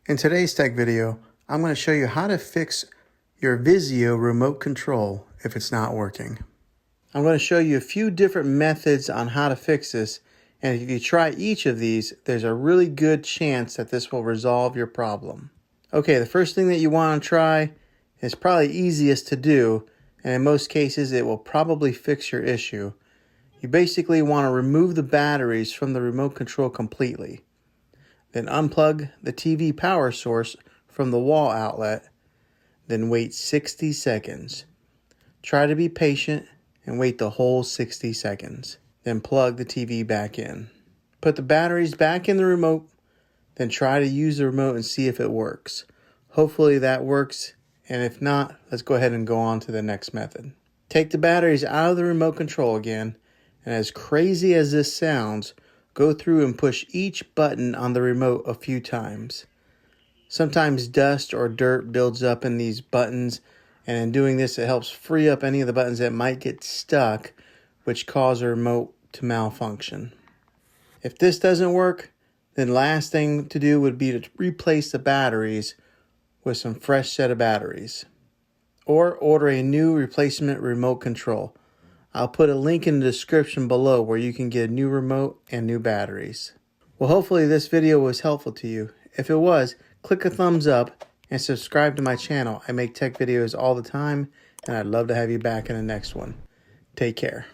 In today's tech video, I'm going to show you how to fix your Vizio remote control if it's not working. I'm going to show you a few different methods on how to fix this, and if you try each of these, there's a really good chance that this will resolve your problem. Okay, the first thing that you want to try is probably easiest to do, and in most cases it will probably fix your issue. You basically want to remove the batteries from the remote control completely. Then unplug the TV power source from the wall outlet. Then wait 60 seconds. Try to be patient and wait the whole 60 seconds. Then plug the TV back in. Put the batteries back in the remote. Then try to use the remote and see if it works. Hopefully that works, and if not, let's go ahead and go on to the next method. Take the batteries out of the remote control again, and as crazy as this sounds, go through and push each button on the remote a few times. Sometimes dust or dirt builds up in these buttons, and in doing this it helps free up any of the buttons that might get stuck, which cause the remote to malfunction. If this doesn't work, then last thing to do would be to replace the batteries with some fresh set of batteries. Or order a new replacement remote control. I'll put a link in the description below where you can get a new remote and new batteries. Well, hopefully this video was helpful to you. If it was, click a thumbs up and subscribe to my channel. I make tech videos all the time, and I'd love to have you back in the next one. Take care.